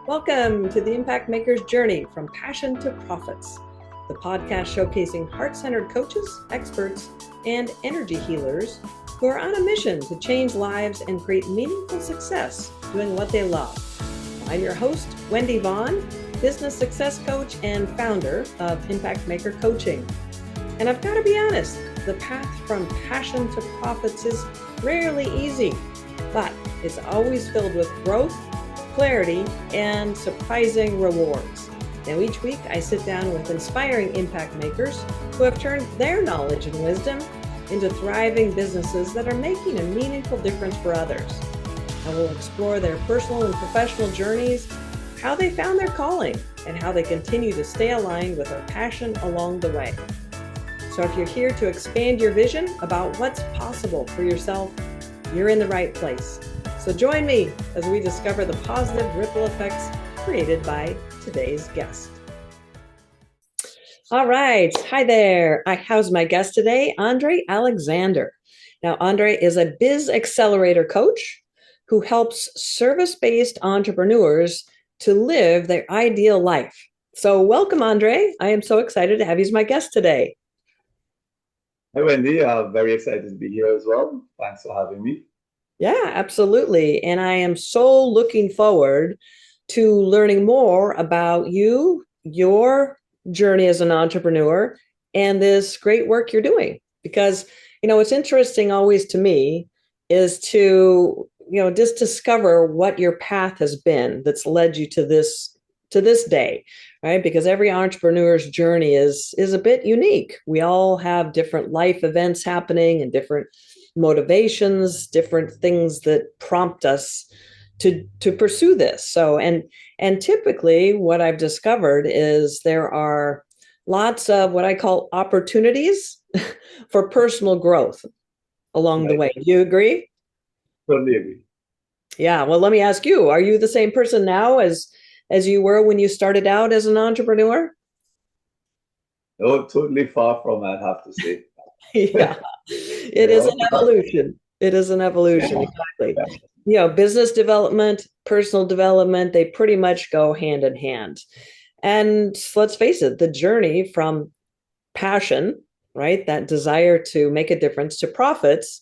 Welcome to the Impact Maker's Journey from Passion to Profits, the podcast showcasing heart-centered coaches, experts, and energy healers who are on a mission to change lives and create meaningful success doing what they love. I'm your host, Wendy Vaughn, business success coach and founder of Impact Maker Coaching. And I've got to be honest, the path from passion to profits is rarely easy, but it's always filled with growth, clarity, and surprising rewards. Now, each week I sit down with inspiring impact makers who have turned their knowledge and wisdom into thriving businesses that are making a meaningful difference for others. I will explore their personal and professional journeys, how they found their calling, and how they continue to stay aligned with their passion along the way. So if you're here to expand your vision about what's possible for yourself, you're in the right place. So join me as we discover the positive ripple effects created by today's guest. All right. Hi there. How's my guest today? Andre Alexander. Now, Andre is a Biz Accelerator Coach who helps service-based entrepreneurs to live their ideal life. So welcome, Andre. I am so excited to have you as my guest today. Hi, Wendy. I'm very excited to be here as well. Thanks for having me. Yeah, absolutely. And I am so looking forward to learning more about you, your journey as an entrepreneur, and this great work you're doing. Because, what's interesting always to me is to, just discover what your path has been that's led you to this day, right? Because every entrepreneur's journey is a bit unique. We all have different life events happening and different motivations, different things that prompt us to pursue this. So, and typically what I've discovered is there are lots of what I call opportunities for personal growth along the way. Do you agree? Totally agree. Yeah. Well, let me ask you, are you the same person now as you were when you started out as an entrepreneur? No, totally far from, I'd have to say. Yeah, it is an evolution. It is an evolution, exactly. Business development, personal development, they pretty much go hand in hand. And let's face it, the journey from passion, right, that desire to make a difference, to profits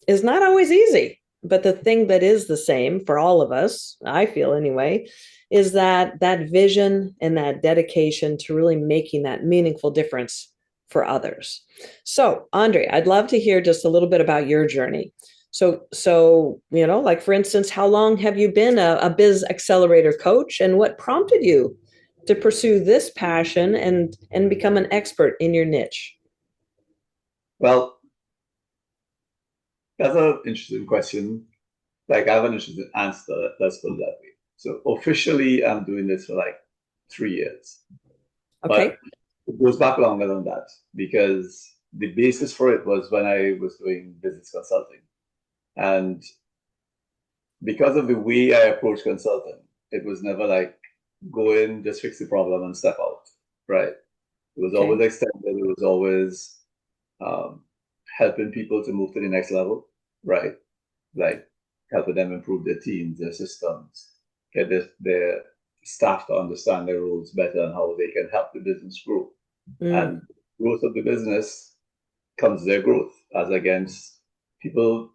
is not always easy. But the thing that is the same for all of us, I feel anyway, is that vision and that dedication to really making that meaningful difference for others. So, Andre, I'd love to hear just a little bit about your journey. So, like for instance, how long have you been a Biz Accelerator Coach, and what prompted you to pursue this passion and become an expert in your niche? Well, that's an interesting question. Like, I have an interesting answer. Let's put it that way. So officially, I'm doing this for like 3 years. Okay. But it goes back longer than that because the basis for it was when I was doing business consulting. And because of the way I approach consulting, it was never like go in, just fix the problem and step out, right? It was always extended. It was always helping people to move to the next level, right? Like helping them improve their teams, their systems, get their staff to understand their roles better and how they can help the business grow. And growth of the business comes their growth, as against people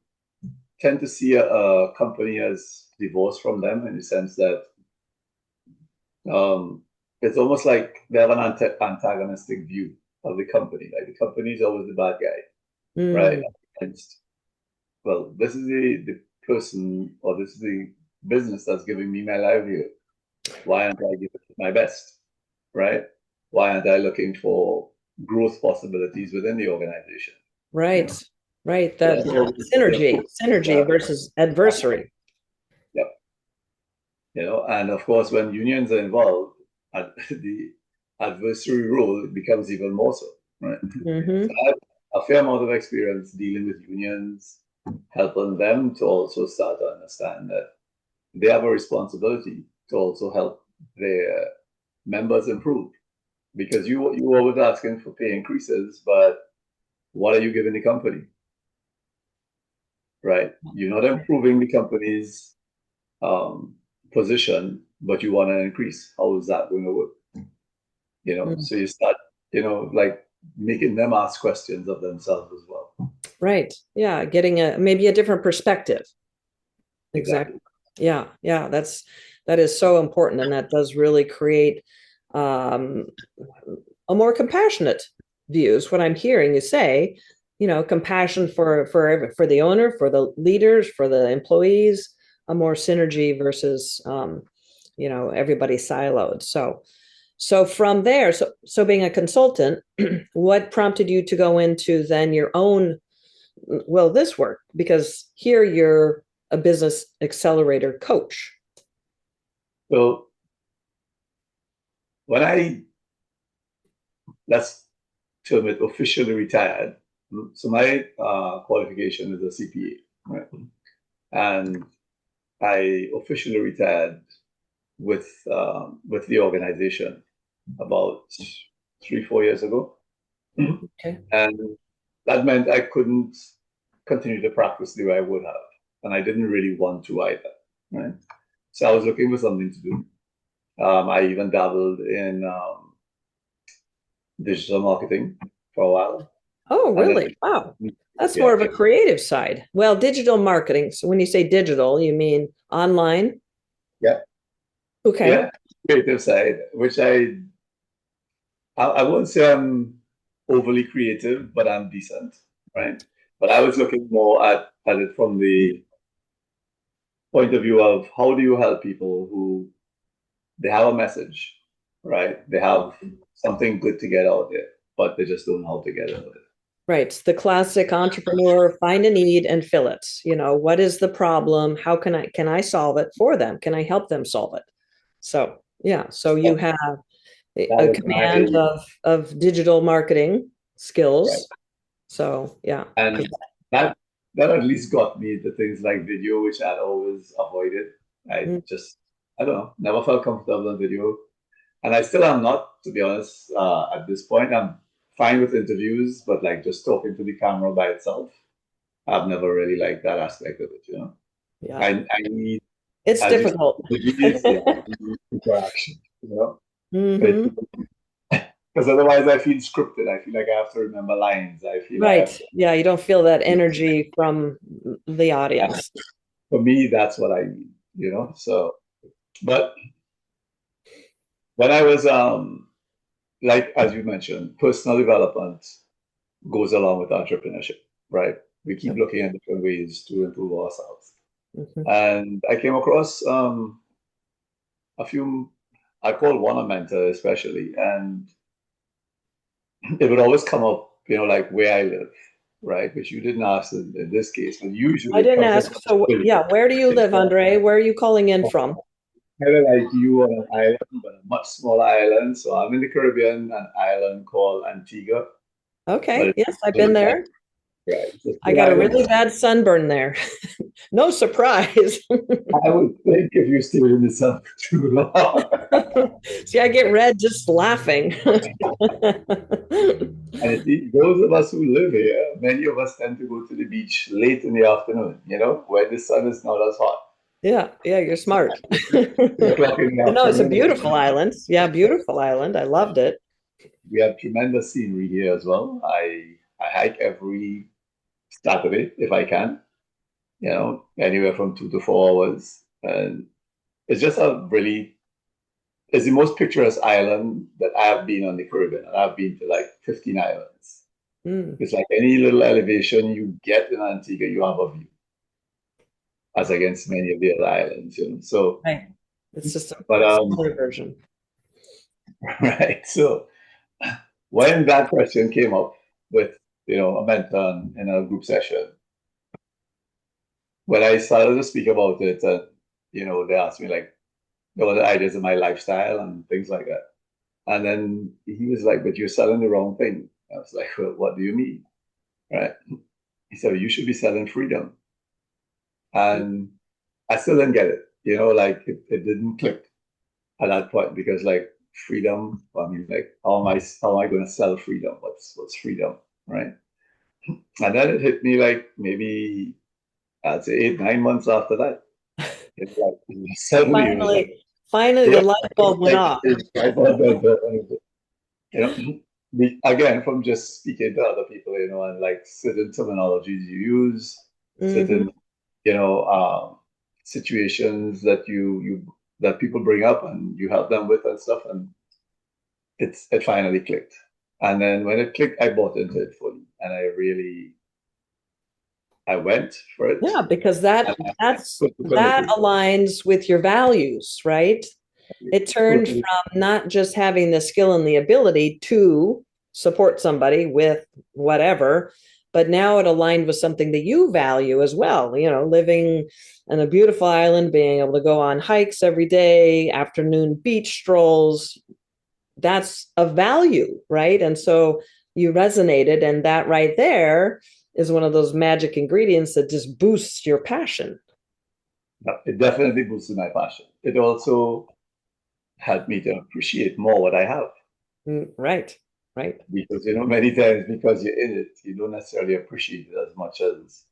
tend to see a company as divorced from them in the sense that it's almost like they have an antagonistic view of the company. Like the company is always the bad guy, right? And, well, this is the person, or this is the business that's giving me my livelihood. Why aren't I giving it my best, right? Why aren't I looking for growth possibilities within the organization? Right, right. That synergy versus adversary. Yep. And of course, when unions are involved, the adversary role becomes even more so, right? So I have a fair amount of experience dealing with unions, helping them to also start to understand that they have a responsibility to also help their members improve. Because you always asking for pay increases, but what are you giving the company? Right? You're not improving the company's position, but you want to increase. How is that going to work? So you start, like making them ask questions of themselves as well. Right. Yeah. Getting maybe a different perspective. Exactly. Yeah. Yeah. That is so important. And that does really create a more compassionate view is what I'm hearing you say, compassion for the owner, for the leaders, for the employees, a more synergy versus, everybody siloed. So from there, so being a consultant, what prompted you to go into then your own, this work? Because here you're a business accelerator coach. So when let's term it, officially retired. So my qualification is a CPA, right? And I officially retired with the organization about 3-4 years ago. Okay. And that meant I couldn't continue to practice the way I would have. And I didn't really want to either, right? So I was looking for something to do. I even dabbled in digital marketing for a while. Oh, And really? then, Wow. That's yeah, more of a creative side. Well, digital marketing. So when you say digital, you mean online? yeah, Okay. yeah, creative side, which I won't say I'm overly creative, but I'm decent, right? But I was looking more at it from the point of view of how do you help people who they have a message, right? They have something good to get out there, but they just don't know how to get out there. Right. The classic entrepreneur, find a need and fill it. What is the problem? How can I solve it for them? Can I help them solve it? So, yeah. So you have That a was my command of digital marketing right. skills. So, yeah. And that that at least got me to things like video, which I'd always avoided. Mm. I don't know, never felt comfortable on video. And I still am not, to be honest, at this point. I'm fine with interviews, but like just talking to the camera by itself, I've never really liked that aspect of it. Yeah. I need, It's as you said, difficult. I need interaction. Hmm. Because otherwise I feel scripted. I feel like I have to remember lines. I feel I have Right. Yeah. You don't feel that energy from the to, audience. for me, that's what I need. So, but when I was, like, as you mentioned, personal development goes along with entrepreneurship, right? We keep Yep. looking at different ways to improve ourselves. Hmm. And I came across a few, I call one a mentor especially, and it would always come up, like where I live, right? Which you didn't ask in this case, but usually I it didn't comes up. ask. So, yeah, where do you live, Andre? Where are you calling in from? Kind of like you on an island, but a much smaller island. So I'm in the Caribbean, an island called Antigua, but Okay. it's Yes, I've been little there. right? It's a I small got a island. really bad sunburn there. No surprise. I would think if you stayed in the sun for too long. See, I get red just laughing. And those of us who live here, many of us tend to go to the beach late in the afternoon, where the sun is not as hot. Yeah, yeah, you're smart. 3 o'clock in the No, it's a afternoon. beautiful island. Yeah, beautiful island. I loved it. We have tremendous scenery here as well. I hike every Saturday if I can, anywhere from 2 to 4 hours. And it's just it's the most picturesque island that I have been on the Caribbean. And I've been to like 15 islands. Mm, It's like any little elevation you get in Antigua, you have a view, as against many of the other islands. So, right. It's just a but smaller version. right. So when that question came up with a mentor in a group session, when I started to speak about it, and they asked me like what the ideas of my lifestyle and things like that. And then he was like, "But you're selling the wrong thing." I was like, "Well, what do you mean?" Right? He said, "You should be selling freedom." And I still didn't get it. Like it didn't click at that point because like freedom, I mean, like how am I going to sell freedom? What's freedom, right? And then it hit me like maybe I'd say 8-9 months after that. It's like suddenly it was like, Finally, the yeah, light bulb went off. you know, again, from just speaking to other people, and like certain terminologies you use, Hmm. certain, situations that you that people bring up and you help them with and stuff, and it finally clicked. And then when it clicked, I bought into it fully, and I went for it, Yeah, because and I that committed. aligns with your values, right? It turned Totally. from not just having the skill and the ability to support somebody with whatever, but now it aligned with something that you value as well. Living on a beautiful island, being able to go on hikes every day, afternoon beach strolls, that's a value, right? And so you resonated, and that right there is one of those magic ingredients that just boosts your passion. It definitely boosted my passion. It also helped me to appreciate more what I have. Right, right. Because, many times because you're in it, you don't necessarily appreciate it as much as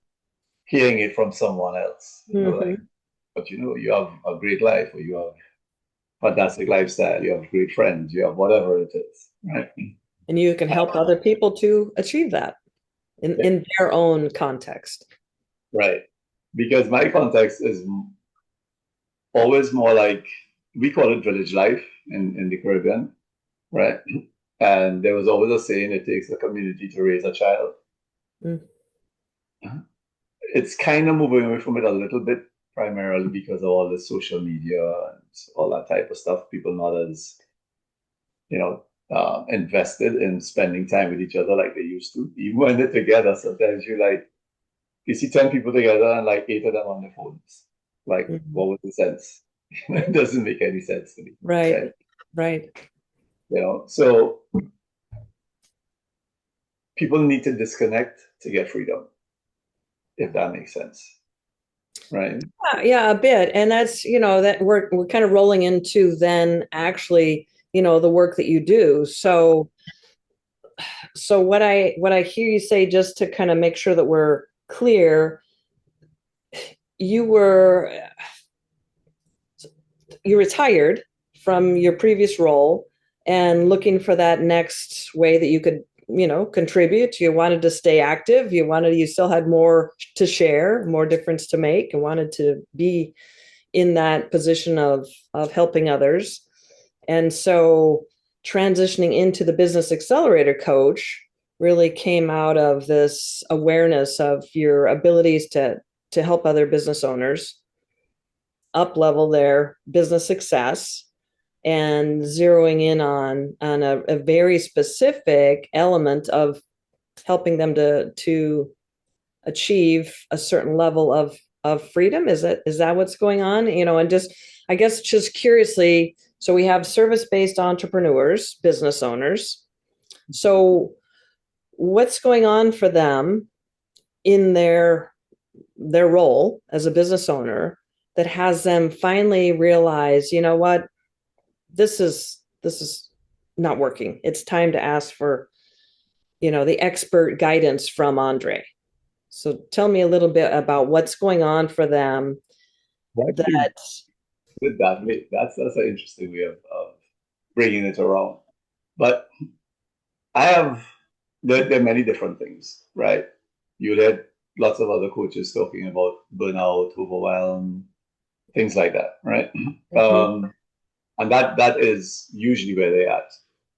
hearing it from someone else. Like, Hmm. but you have a great life, or you have fantastic lifestyle, you have great friends, you have whatever it is, right? And you can help other people to achieve that Yeah, in their own context. right. Because my context is always more like, we call it village life in the Caribbean, right? And there was always a saying, it takes a community to raise a child. Mm. It's kind of moving away from it a little bit, primarily because of all the social media and all that type of stuff. People not as, invested in spending time with each other like they used to. Even when they're together, sometimes you see 10 people together and like 8 of them on their phones. Like, Mhm. what was the sense? It doesn't make any sense to me, Right, right? right. So people need to disconnect to get freedom, if that makes sense, right? Yeah, a bit. And that's, that we're kind of rolling into then actually, the work that you do. So what I hear you say, just to kind of make sure that we're clear, you were you retired from your previous role and looking for that next way that you could contribute. You wanted to stay active, you still had more to share, more difference to make, and wanted to be in that position of helping others. And so transitioning into the Business Accelerator Coach really came out of this awareness of your abilities to help other business owners up level their business success, and zeroing in on a very specific element of helping them to achieve a certain level of freedom. Is that what's going on? And just, I guess, just curiously, so we have service-based entrepreneurs, business owners. So what's going on for them in their role as a business owner that has them finally realize, what, this is not working. It's time to ask for, the expert guidance from Andre. So tell me a little bit about what's going on for them. Actually, That with that, that's an interesting way of bringing it around. But I have there are many different things, right? You had lots of other coaches talking about burnout, overwhelm, things like that, right? Mhm. And that is usually where they're at,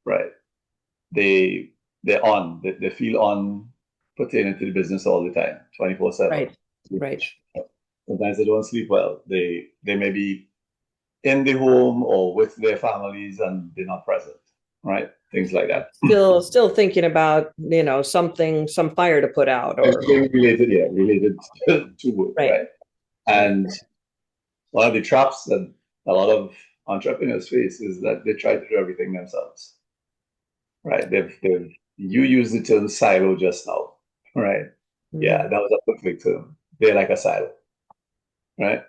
right? They they feel on pertaining to the business all the time, 24/7. Right, right. Sometimes they don't sleep well. They may be in the home or with their families and they're not present, right? Things like that. Still thinking about, some fire to put out, or Everything related, yeah, related to work, right, right? right. And one of the traps that a lot of entrepreneurs face is that they try to do everything themselves, right? You use the term silo just now, right? Yeah, Mhm. that was a perfect term. They're like a silo, right?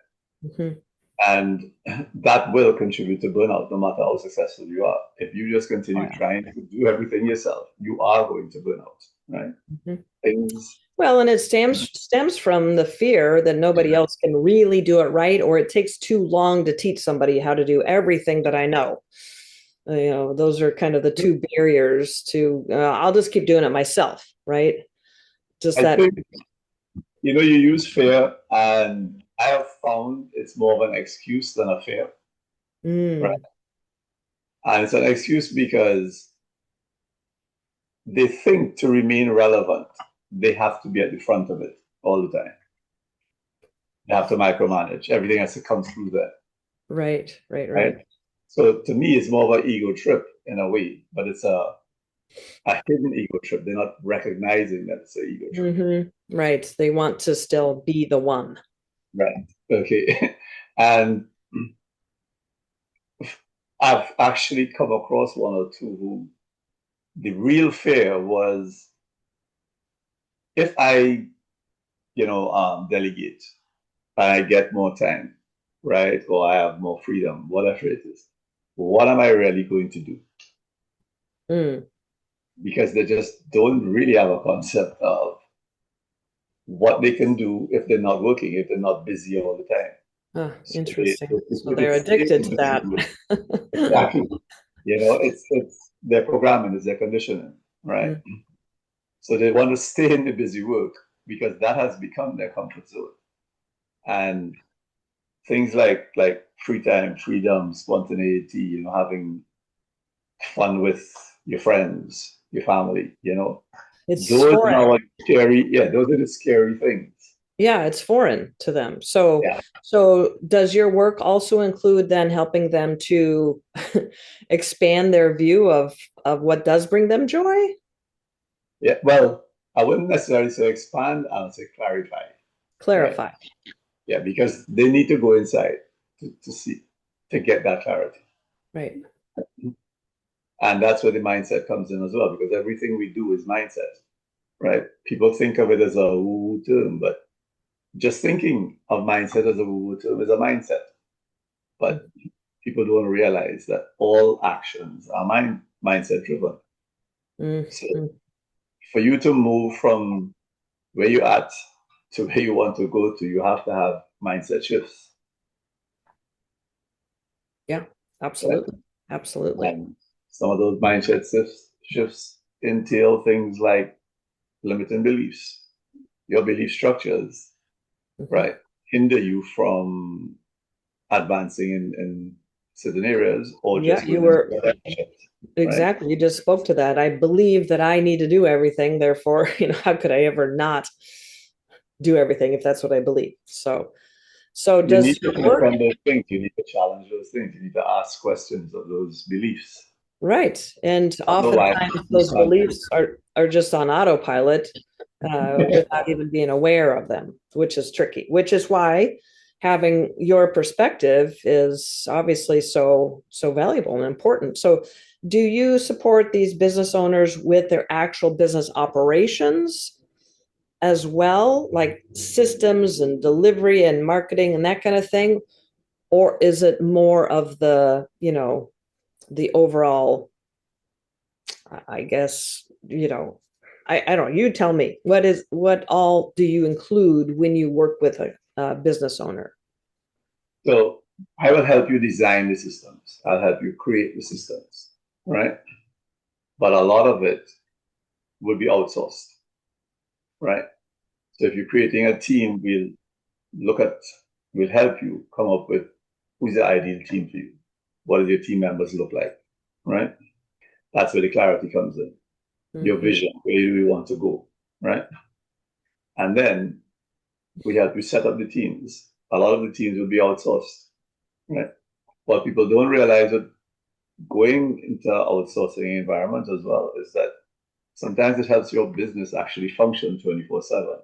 Mhm. And that will contribute to burnout no matter how successful you are. If you just Oh, continue yeah. trying to do everything yourself, you are going to burn out. right? Mhm. Things. Well, and it stems from the fear that nobody else can really do it right, or it takes too long to teach somebody how to do everything that I know. Those are kind of the two barriers to, I'll just keep doing it myself, right? Just I that. think, you use fear, and I have found it's more of an excuse than a fear, right? Mm, And it's an excuse because they think to remain relevant, they have to be at the front of it all the time. They have to micromanage. Everything has to come through there, right, right, right? right. So to me, it's more of an ego trip in a way, but it's a hidden ego trip. They're not recognizing that it's an ego trip. Right. They want to still be the one. Right. Okay. And I've actually come across one or two who the real fear was, if I, delegate and I get more time, right? Or I have more freedom, whatever it is, what am I really going to do? Mm. Because they just don't really have a concept of what they can do if they're not working, if they're not busy all the time. Oh, So interesting. So they could they're stay addicted in to busy that. work. Exactly. It's their programming, it's their conditioning, right? Mm. So they want to stay in the busy work because that has become their comfort zone. And things like free time, freedom, spontaneity, having fun with your friends, your family, It's those foreign. are like scary. Yeah, those are the scary things. Yeah, it's foreign to them. So, Yeah. so does your work also include then helping them to expand their view of what does bring them joy? Yeah. Well, I wouldn't necessarily say expand, I would say clarify. Right. Clarify. Yeah, because they need to go inside to see, to get that clarity. Right. And that's where the mindset comes in as well, because everything we do is mindset, right? People think of it as a woo term, but just thinking of mindset as a woo term is a mindset. But people don't realize that all actions are mindset driven. So Mm-hmm. for you to move from where you're at to where you want to go to, you have to have mindset shifts. Yeah, Right? absolutely. Absolutely. And some of those mindset shifts entail things like limiting beliefs. Your belief structures, Mhm. right, hinder you from advancing in certain areas or Yeah, just you going in were the direction, right? exactly. You just spoke to that. I believe that I need to do everything. Therefore, how could I ever not do everything if that's what I believe? So You need does to your work, confront those things. You need to challenge those things. You need to ask questions of those beliefs. right? And Otherwise, oftentimes you those can't. beliefs are just on autopilot without even being aware of them, which is tricky. Which is why having your perspective is obviously so valuable and important. So, do you support these business owners with their actual business operations as well, like systems and delivery and marketing and that kind of thing? Or is it more of the overall, I guess, I don't know. You tell me, what all do you include when you work with a business owner? So I will help you design the systems. I'll help you create the systems, right? But a lot of it will be outsourced, right? So if you're creating a team, look at, we'll help you come up with who's the ideal team for you. What does your team members look like, right? That's where the clarity comes in. Your Mhm. vision, where do we want to go, right? And then we help you set up the teams. A lot of the teams will be outsourced, right? What people don't realize with going into outsourcing environments as well is that sometimes it helps your business actually function 24/7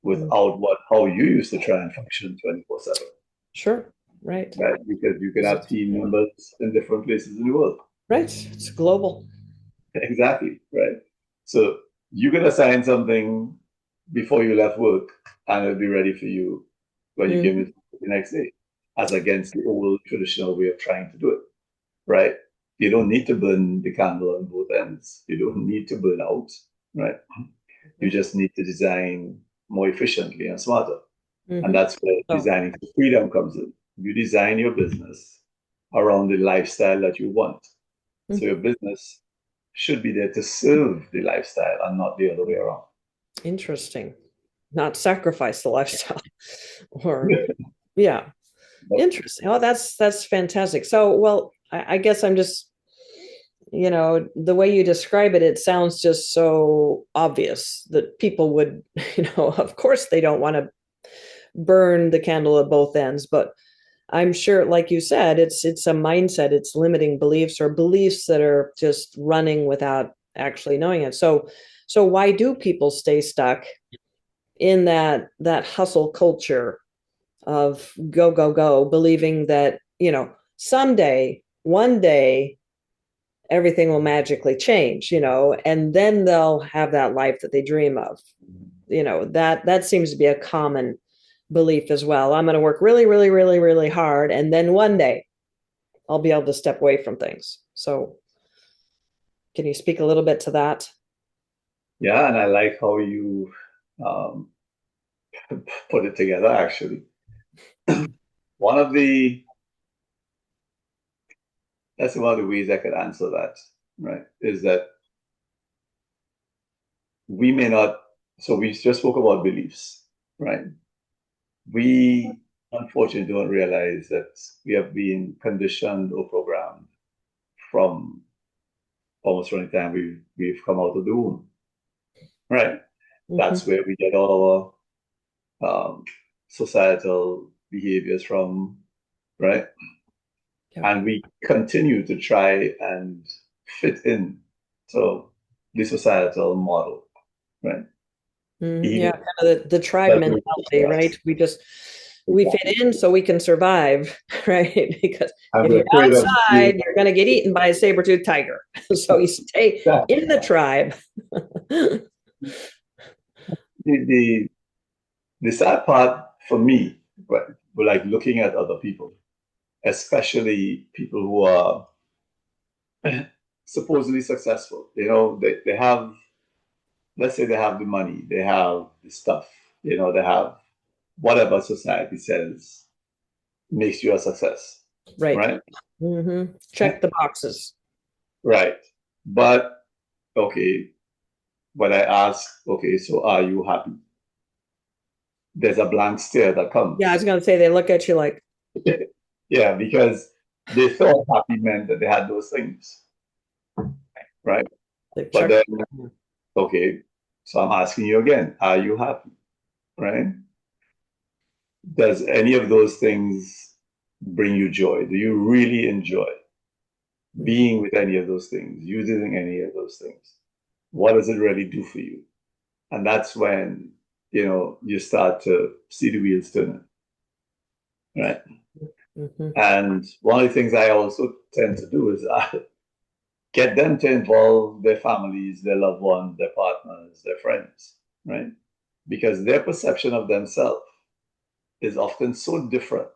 Mm. without how you used to try and function 24/7, Sure. Right. right? Because you can have team members in different places in the world. Right. It's global. Exactly, right? So you can assign something before you left work and it'll be ready for you when you came Mm. in the next day, as against the old traditional way of trying to do it, right? You don't need to burn the candle on both ends. You don't need to burn out. right? You just need to design more efficiently and smarter. And that's where So, designing for freedom comes in. You design your business around the lifestyle that you want. So your business should be there to serve the lifestyle and not the other way around. interesting. Not sacrifice the lifestyle. Or yeah. Interesting. Oh, that's fantastic. So, well, I guess I'm just, the way you describe it, it sounds just so obvious that people would, of course they don't want to burn the candle at both ends, but I'm sure, like you said, it's a mindset, it's limiting beliefs or beliefs that are just running without actually knowing it. So why do people stay stuck in that hustle culture of go, go, go, believing that, someday, one day, everything will magically change, and then they'll have that life that they dream of. That seems to be a common belief as well. I'm going to work really, really, really, really hard, and then one day I'll be able to step away from things. So can you speak a little bit to that? Yeah, and I like how you um, put it together, actually. One of the, that's one of the ways I could answer that, right? Is that we may not, so we just spoke about beliefs, right? We unfortunately don't realize that we have been conditioned or programmed from almost from the time we've come out of the womb, right? That's where we get all our societal behaviors from, right? Yep. And we continue to try and fit in to the societal model, right? Yeah, Even kind of the tribe that we mentality, right? trust. We fit in so we can survive, right? Because And if we're you're afraid of outside, being you're going to get eaten by a saber-toothed tiger. So you stay that. in the tribe. The, the sad part for me, right, were like looking at other people, especially people who are supposedly successful. They have, let's say they have the money, they have the stuff, they have whatever society says makes you a success, Right. right? Check the boxes. Right. But okay, when I ask, okay, so are you happy? There's a blank stare that Yeah, I comes. was going to say they look at you like, Yeah, because they thought happy meant that they had those things, right? they've But checked. then, okay, so I'm asking you again, are you happy, right? Does any of those things bring you joy? Do you really enjoy being with any of those things, using any of those things? What does it really do for you? And that's when, you start to see the wheels turning, right? And one of the things I also tend to do is get them to involve their families, their loved ones, their partners, their friends, right? Because their perception of themselves is often so different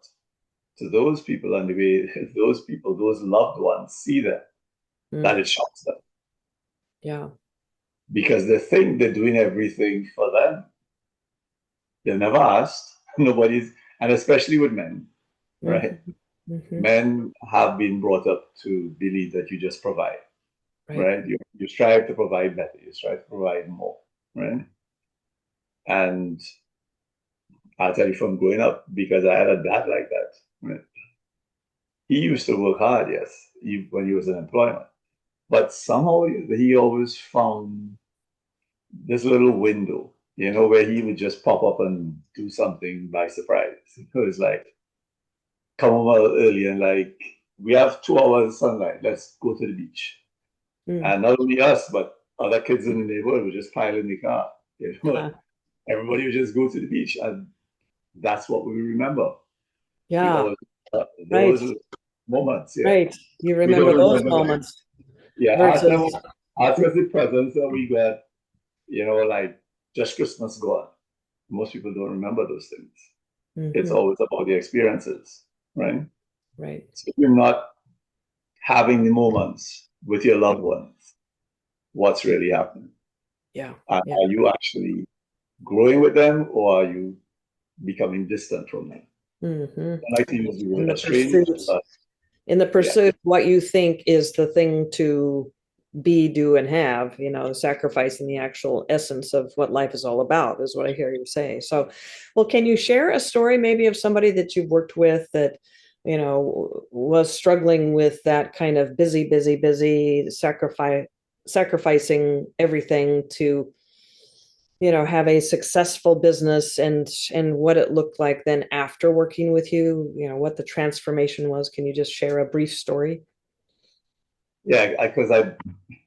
to those people and the way those people, those loved ones see them, that it shocks them. Yeah. Because they think they're doing everything for them. They've never asked. Nobody's, and especially with men, right? Men have been brought up to believe that you just provide, Right. right? You strive to provide better, you strive to provide more, right? And I'll tell you from growing up, because I had a dad like that, right? He used to work hard, yes, when he was in employment. But somehow he always found this little window, where he would just pop up and do something by surprise. It was like, come over early and like, we have 2 hours of sunlight, let's go to the beach. And not only us, but other kids in the neighborhood would just pile in the car. Everybody would just go to the beach. And that's what we remember. We Yeah. always, Right. those moments, yeah. Right. You We remember don't those remember them. moments Yeah, versus, ask us the presents that we got, like just Christmas gone. Most people don't remember those things. It's always about the experiences, right? right. So if you're not having the moments with your loved ones, what's really happening? Yeah. Are Yeah. you actually growing with them, or are you becoming distant from them? Hmm. I like to use the In word the estranged, pursuit, but in the yeah, pursuit, what you think is the thing to be, do, and have, sacrificing the actual essence of what life is all about is what I hear you say. So, well, can you share a story maybe of somebody that you've worked with that, was struggling with that kind of busy, busy, busy, sacrificing everything to, have a successful business, and what it looked like then after working with you, what the transformation was? Can you just share a brief story? yeah, because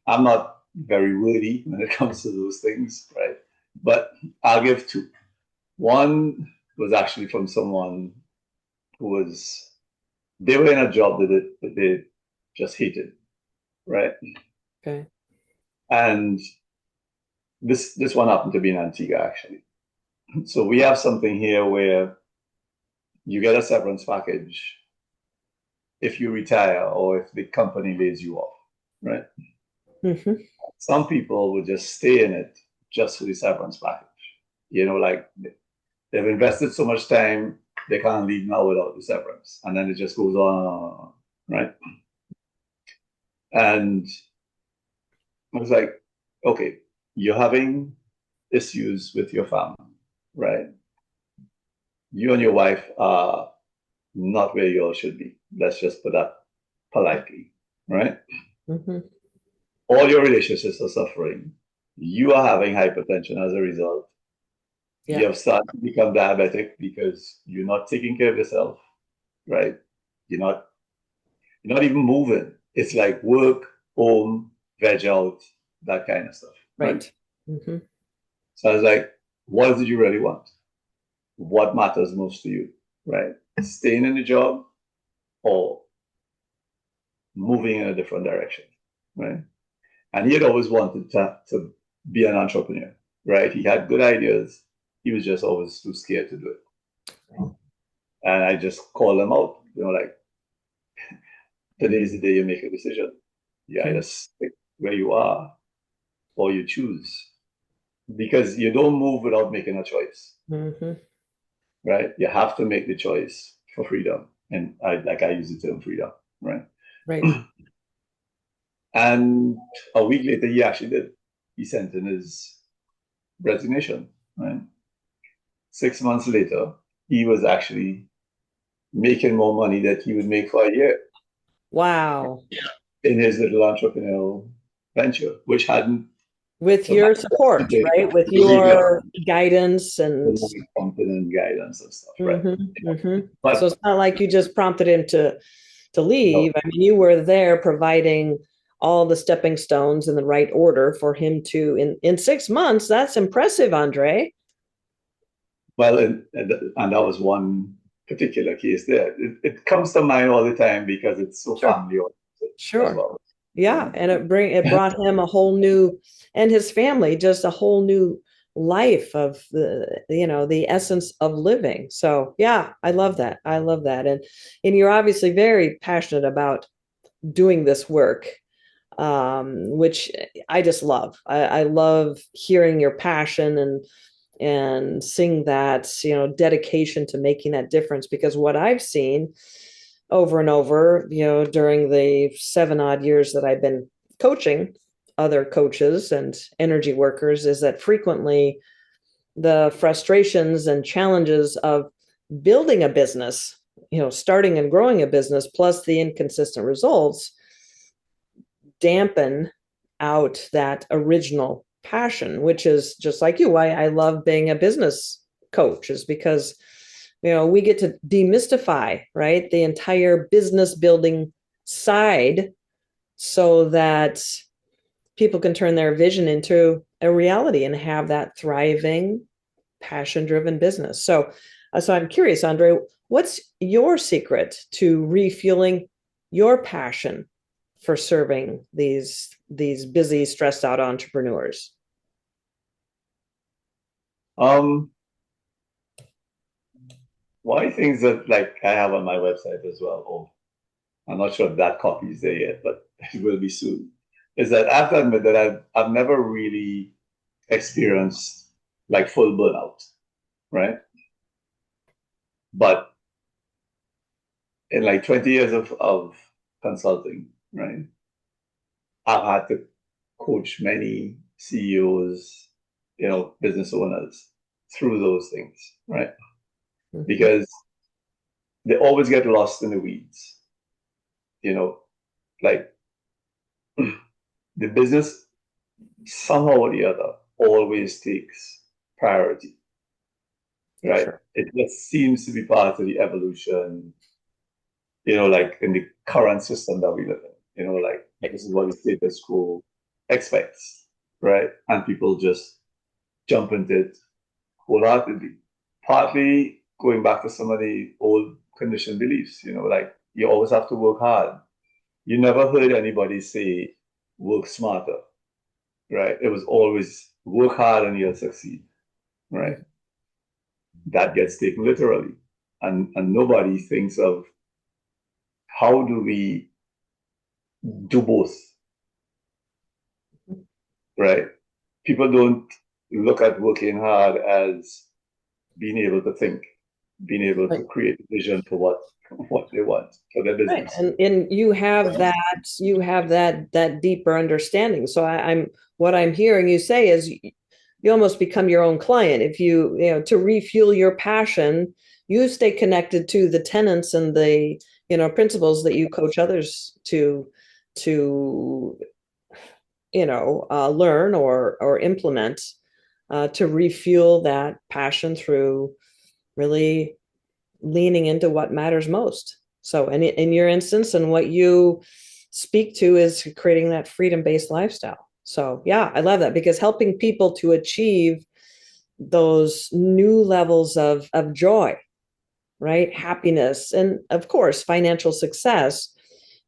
I'm not very wordy when it comes to those things, right? But I'll give two. One was actually from someone who was they were in a job that they just hated, right? Okay. And this one happened to be in Antigua actually. So we have something here where you get a severance package if you retire or if the company lays you off, right? Hmm. Some people would just stay in it just for the severance package. Like they've invested so much time, they can't leave now without the severance. And then it just goes on, right? And I was like, okay, you're having issues with your family, right? You and your wife are not where you all should be. Let's just put that politely, right? Hmm. All your relationships are suffering. You are having hypertension as a result. You Yeah. have started to become diabetic because you're not taking care of yourself, right? You're not you're not even moving. It's like work, home, veg out, that kind of stuff, right? Right. Hmm. So I was like, what did you really want? What matters most to you, right? Staying in the job or moving in a different direction, right? And he had always wanted to be an entrepreneur, right? He had good ideas. He was just always too scared to do it. And I just called him out, like, today is the day you make a decision. You either stick where you are or you choose. Because you don't move without making a choice, Hmm. right? You have to make the choice for freedom. And I use the term freedom, right? Right. And a week later, he actually did. He sent in his resignation, right? 6 months later, he was actually making more money that he would make for a year Wow. in his little entrepreneurial venture, which hadn't With so your support, right? With your guidance and competent guidance and stuff, right? hmm hmm so But it's not like you just prompted him to no, leave. I mean, you were there providing all the stepping stones in the right order for him to in 6 months. That's impressive, Andre. well, and that was one particular case there. It comes to mind all the time because it's so Sure. family oriented as Sure. well. Yeah, Right? and it brought him a whole new, and his family just a whole new life of the essence of living. So yeah, I love that. I love that. And you're obviously very passionate about doing this work, which I just love. I love hearing your passion and seeing that dedication to making that difference, because what I've seen over and over during the 7 odd years that I've been coaching other coaches and energy workers is that frequently the frustrations and challenges of building a business, starting and growing a business, plus the inconsistent results dampen out that original passion, which is just like you. I love being a business coach, is because we get to demystify, right, the entire business building side so that people can turn their vision into a reality and have that thriving, passion driven business. So I'm curious, Andre, what's your secret to refueling your passion for serving these busy, stressed out entrepreneurs? Um, one of the things that like I have on my website as well, I'm not sure if that copy is there yet, but it will be soon, is that I have to admit that I've never really experienced like full burnout, right? But in like 20 years of consulting, right, I've had to coach many CEOs, business owners through those things, right? Mhm. Because they always get lost in the weeds, you know, like the business somehow or the other always takes priority, For right? sure. It just seems to be part of the evolution, like in the current system that we live in, like this is what the status quo expects, right? And people just jump into it wholeheartedly. Partly going back to some of the old conditioned beliefs, like you always have to work hard. You never heard anybody say work smarter, right? It was always work hard and you'll succeed, right? Mhm. That gets taken literally. And nobody thinks of how do we do both, right? People don't look at working hard as being able to think, being able to Right. create a vision for what they want for their Right. business. And you have that deeper understanding. So I'm what I'm hearing you say is you almost become your own client. If to refuel your passion, you stay connected to the tenets and the, principles that you coach others to learn or implement to refuel that passion through really leaning into what matters most. So, in your instance, and what you speak to is creating that freedom-based lifestyle. So, yeah, I love that because helping people to achieve those new levels of joy, right? Happiness, and of course, financial success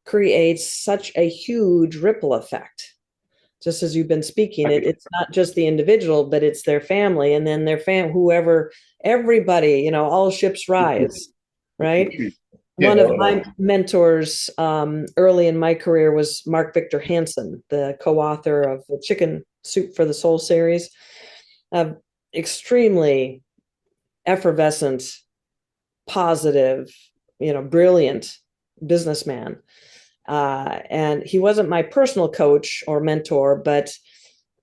creates such a huge ripple effect. Just as you've been speaking, it's not just the individual, but it's their family, and then whoever, everybody, all ships rise, right? One of Yeah, my mentors early in my career was Mark Victor Hansen, the co-author of the Chicken Soup for the Soul series. Extremely effervescent, positive, brilliant businessman. And he wasn't my personal coach or mentor, but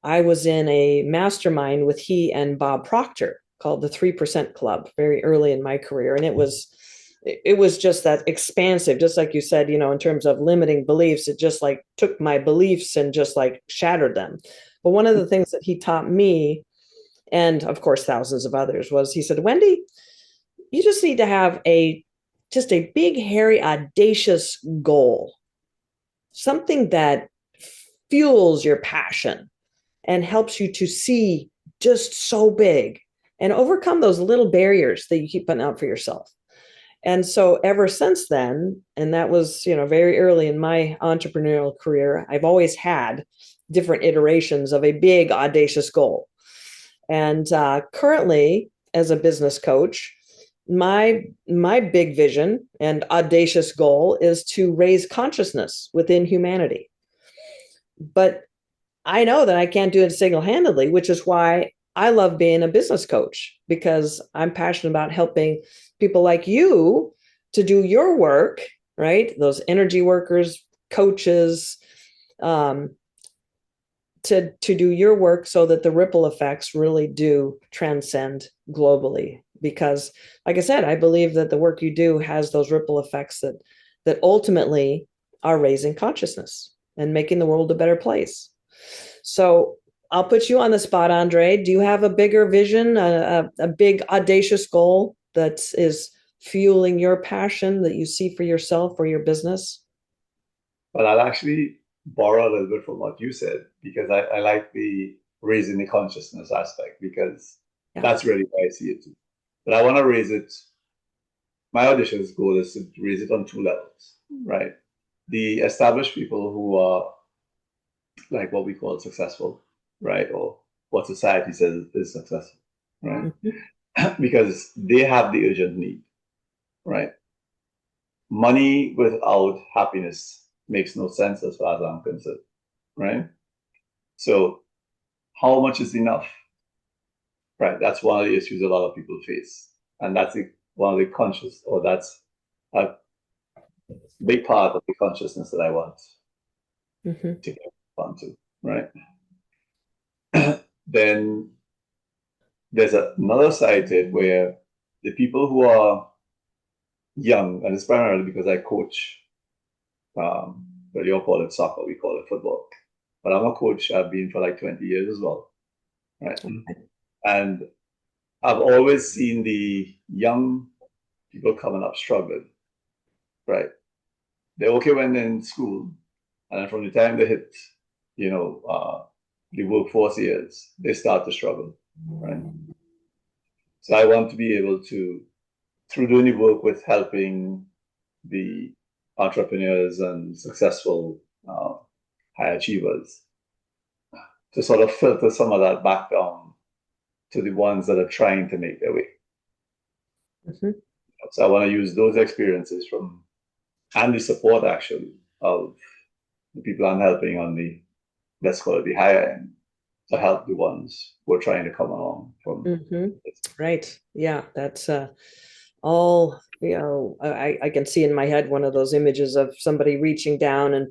I was in a mastermind with he and Bob Proctor called the 3% Club very early in my career. And it was just that expansive, just like you said, in terms of limiting beliefs, it just like took my beliefs and just like shattered them. But one of the things that he taught me, and of course thousands of others, was he said, Wendy, you just need to have just a big, hairy, audacious goal, something that fuels your passion and helps you to see just so big and overcome those little barriers that you keep putting out for yourself. And so ever since then, and that was, very early in my entrepreneurial career, I've always had different iterations of a big, audacious goal. And currently, as a business coach, my big vision and audacious goal is to raise consciousness within humanity. But I know that I can't do it single-handedly, which is why I love being a business coach, because I'm passionate about helping people like you to do your work, right? Those energy workers, coaches, um, to do your work so that the ripple effects really do transcend globally. Because, like I said, I believe that the work you do has those ripple effects that ultimately are raising consciousness and making the world a better place. So I'll put you on the spot, Andre. Do you have a bigger vision, a big audacious goal that is fueling your passion that you see for yourself or your business? but I'll actually borrow a little bit from what you said because I like the raising the consciousness aspect because Yeah. that's really why I see it too. But I want to raise it. My audition's goal is to raise it on two levels, right? The established people who are like what we call successful, right? Or what society says is successful, right? Mhm. Because they have the urgent need, right? Money without happiness makes no sense as far as I'm concerned, right? So how much is enough? Right. That's one of the issues a lot of people face. And that's one of the conscious, or that's a big part of the consciousness that I want Mm-hmm. to get onto, right? Then there's another side to it where the people who are young, and it's primarily because I coach, well, you all call it soccer, we call it football. But I'm a coach, I've been for like 20 years as well, right? And I've always seen the young people coming up struggling, right? They're okay when they're in school, and then from the time they hit, the workforce years, they start to struggle, right? So I want to be able to, through doing the work with helping the entrepreneurs and successful high achievers, to sort of filter some of that back down to the ones that are trying to make their way. Mm-hmm. So I want to use those experiences from, and the support actually, of the people I'm helping on the, let's call it the higher end, to help the ones who are trying to come along from. Mm-hmm. Right. Yeah. That's all, I can see in my head one of those images of somebody reaching down and,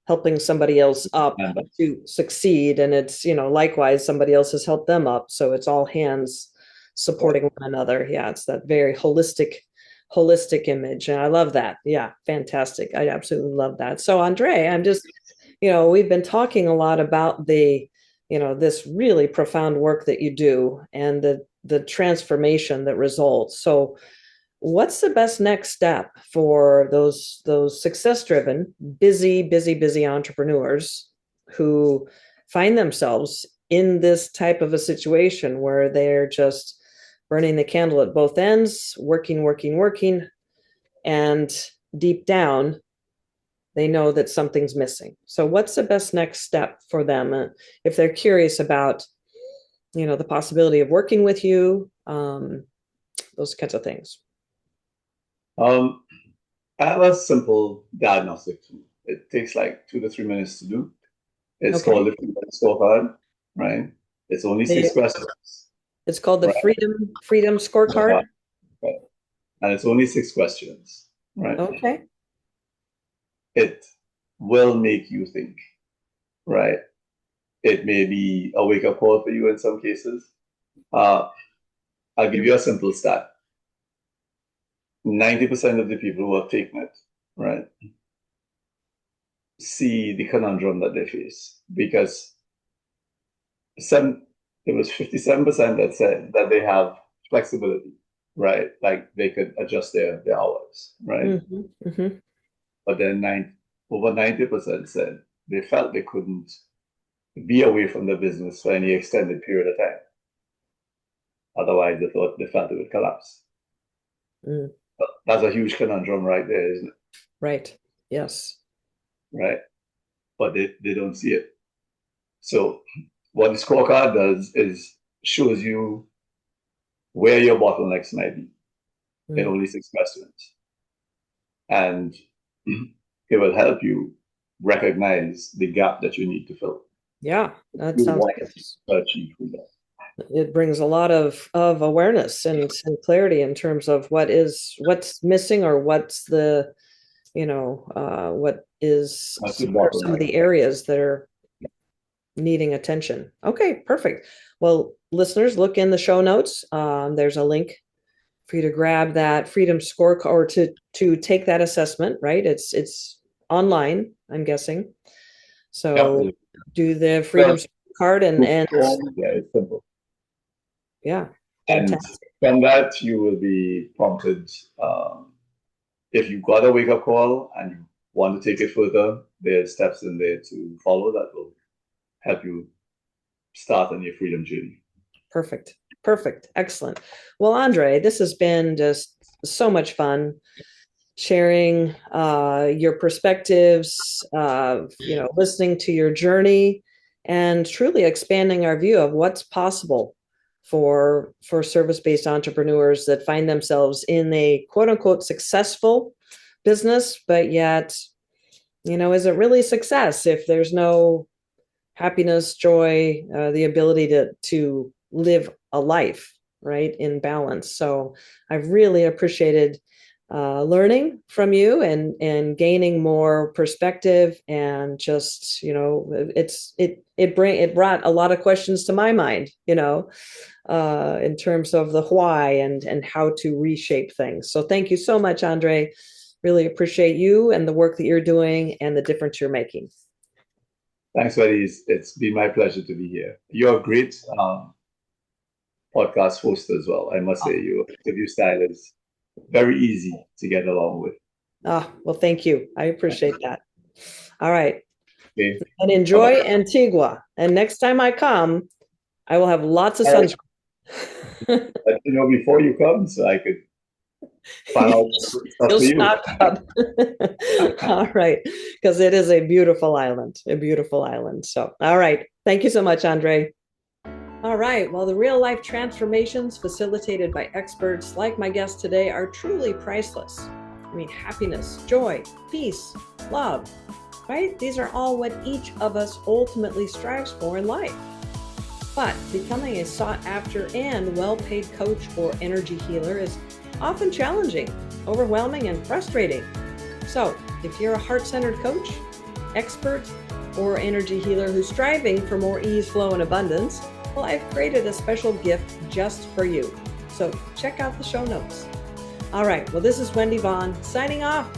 helping somebody else up to succeed. And it's, likewise, somebody else has helped them up. So it's all hands supporting one another. Yeah. It's that very holistic image. And I love that. Yeah. Fantastic. I absolutely love that. So Andre, I'm just, we've been talking a lot about this really profound work that you do and the transformation that results. So what's the best next step for those success-driven, busy entrepreneurs who find themselves in this type of a situation where they're just burning the candle at both ends, working, and deep down, they know that something's missing. So what's the best next step for them if they're curious about, the possibility of working with you, those kinds of things? I have a simple diagnostic tool. It takes like 2 to 3 minutes to do. It's called the Freedom Scorecard, right? It's only 6 questions. It's called the Freedom Scorecard. Right. And it's only 6 questions, right? Okay. It will make you think, right? It may be a wake-up call for you in some cases. I'll give you a simple stat. 90% of the people who have taken it, right, see the conundrum that they face, because it was 57% that said that they have flexibility, right? Like they could adjust their hours, right? Mm-hmm. Mm-hmm. But then over 90% said they felt they couldn't be away from the business for any extended period of time. Otherwise, they felt it would collapse. Mm. But that's a huge conundrum right there, isn't it? Right. Yes. Right. But they don't see it. So what the scorecard does is shows you where your bottlenecks might be in only 6 questions. And it will help you recognize the gap that you need to fill. Yeah, that sounds like it brings a lot of awareness and clarity in terms of what's missing, or what's the, what is some of the areas that are needing attention. Okay, perfect. Well, listeners, look in the show notes. There's a link for you to grab that Freedom Scorecard, or to take that assessment, right? It's online, I'm guessing. So do the Freedom Scorecard and yeah, it's simple. Yeah. And from that, you will be prompted. If you got a wake-up call and you want to take it further, there's steps in there to follow that will help you start on your freedom journey. Perfect. Excellent. Well, Andre, this has been just so much fun sharing your perspectives, listening to your journey, and truly expanding our view of what's possible for service-based entrepreneurs that find themselves in a quote unquote successful business, but yet, is it really success if there's no happiness, joy, the ability to live a life, right, in balance. So I've really appreciated learning from you and gaining more perspective, and just, it brought a lot of questions to my mind, in terms of the why and how to reshape things. So thank you so much, Andre. Really appreciate you and the work that you're doing and the difference you're making. Thanks, Wendy. It's been my pleasure to be here. You're a great podcast host as well. I must say, your interview style is very easy to get along with. Well, thank you. I appreciate that. All right. Okay. And enjoy Antigua. And next time I come, I will have lots of sunscreen. Let me know before you come so I could find out stuff You'll for you. stock up. All right. Because it is a beautiful island, So, all right. Thank you so much, Andre. All right. Well, the real life transformations facilitated by experts like my guest today are truly priceless. I mean, happiness, joy, peace, love, right? These are all what each of us ultimately strives for in life. But becoming a sought after and well-paid coach or energy healer is often challenging, overwhelming, and frustrating. So if you're a heart-centered coach, expert, or energy healer who's striving for more ease, flow, and abundance, well, I've created a special gift just for you. So check out the show notes. All right. Well, this is Wendy Vaughn signing off.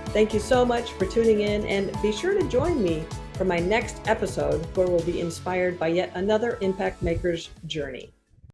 Thank you so much for tuning in, and be sure to join me for my next episode, where we'll be inspired by yet another impact maker's journey.